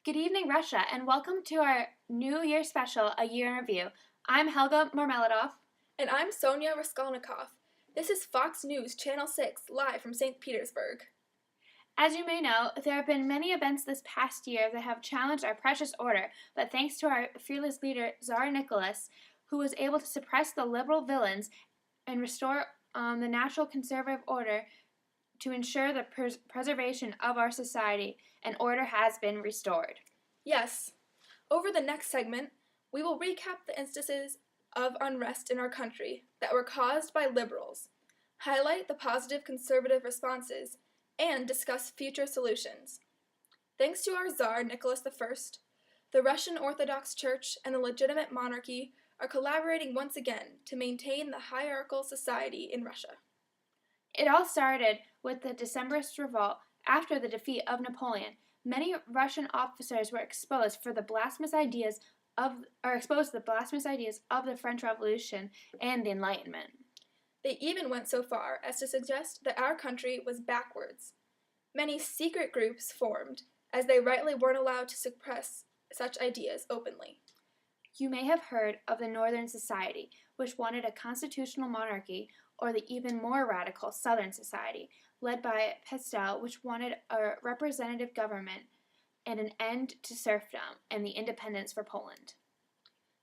Good evening, Russia, and welcome to our New Year special, A Year in Review. I'm Helga Marmeladov. And I'm Sonia Raskolnikov. This is Fox News Channel 6, live from St. Petersburg. As you may know, there have been many events this past year that have challenged our precious order, but thanks to our fearless leader, Tsar Nicholas, who was able to suppress the liberal villains and restore the natural conservative order to ensure the preservation of our society, and order has been restored. Yes. Over the next segment, we will recap the instances of unrest in our country that were caused by liberals, highlight the positive conservative responses, and discuss future solutions. Thanks to our Tsar Nicholas I, the Russian Orthodox Church and the legitimate monarchy are collaborating once again to maintain the hierarchical society in Russia. It all started with the Decembrist revolt after the defeat of Napoleon. Many Russian officers were exposed to the blasphemous ideas of the French Revolution and the Enlightenment. They even went so far as to suggest that our country was backwards. Many secret groups formed, as they rightly weren't allowed to suppress such ideas openly. You may have heard of the Northern Society, which wanted a constitutional monarchy, or the even more radical Southern Society, led by Pestel, which wanted a representative government and an end to serfdom and the independence for Poland.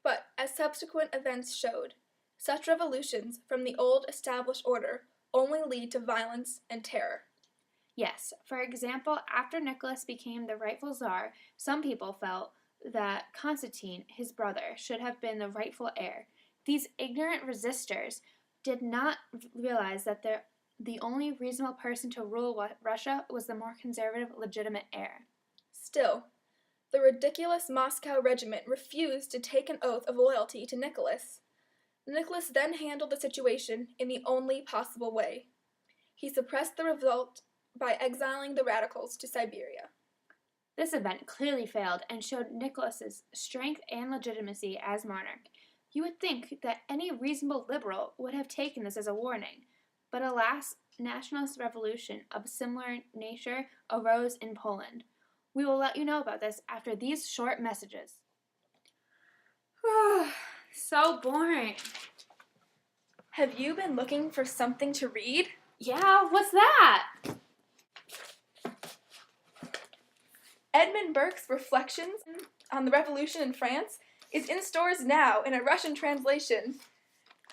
But, as subsequent events showed, such revolutions from the old established order only lead to violence and terror. Yes, for example, after Nicholas became the rightful Tsar, some people felt that Constantine, his brother, should have been the rightful heir. These ignorant resistors did not realize that the only reasonable person to rule Russia was the more conservative, legitimate heir. Still, the ridiculous Moscow regiment refused to take an oath of loyalty to Nicholas. Nicholas then handled the situation in the only possible way. He suppressed the revolt by exiling the radicals to Siberia. This event clearly failed and showed Nicholas's strength and legitimacy as monarch. You would think that any reasonable liberal would have taken this as a warning, but alas, nationalist revolution of similar nature arose in Poland. We will let you know about this after these short messages. So boring. Have you been looking for something to read? Yeah, what's that? Edmund Burke's Reflections on the Revolution in France is in stores now in a Russian translation.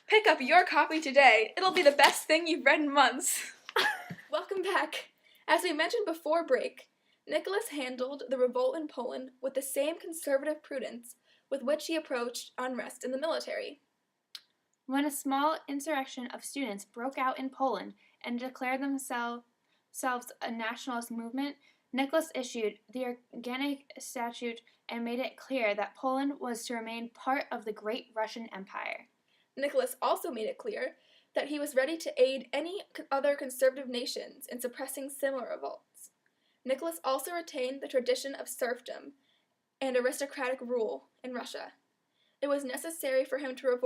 Pick up your copy today. It'll be the best thing you've read in months. Welcome back. As we mentioned before break, Nicholas handled the revolt in Poland with the same conservative prudence with which he approached unrest in the military. When a small insurrection of students broke out in Poland and declared themselves a nationalist movement, Nicholas issued the Organic Statute and made it clear that Poland was to remain part of the great Russian Empire. Nicholas also made it clear that he was ready to aid any other conservative nations in suppressing similar revolts. Nicholas also retained the tradition of serfdom and aristocratic rule in Russia. It was necessary for him to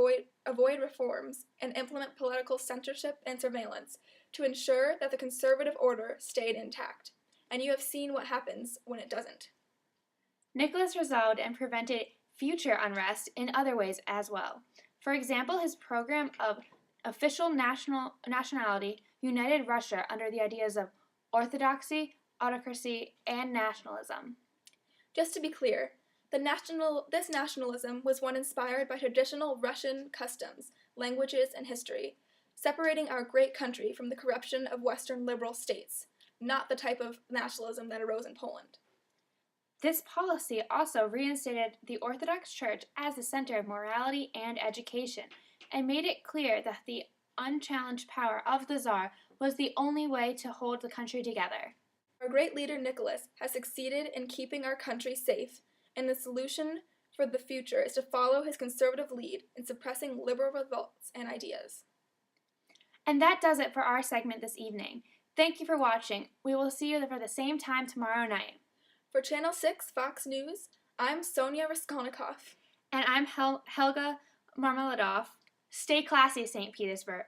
avoid reforms and implement political censorship and surveillance to ensure that the conservative order stayed intact. And you have seen what happens when it doesn't. Nicholas resolved and prevented future unrest in other ways as well. For example, his program of official nationality united Russia under the ideas of orthodoxy, autocracy, and nationalism. Just to be clear, this nationalism was one inspired by traditional Russian customs, languages, and history, separating our great country from the corruption of Western liberal states, not the type of nationalism that arose in Poland. This policy also reinstated the Orthodox Church as the center of morality and education, and made it clear that the unchallenged power of the Tsar was the only way to hold the country together. Our great leader Nicholas has succeeded in keeping our country safe, and the solution for the future is to follow his conservative lead in suppressing liberal revolts and ideas. And that does it for our segment this evening. Thank you for watching. We will see you for the same time tomorrow night. For Channel 6 Fox News, I'm Sonia Raskolnikov. And I'm Helga Marmeladov. Stay classy, St. Petersburg.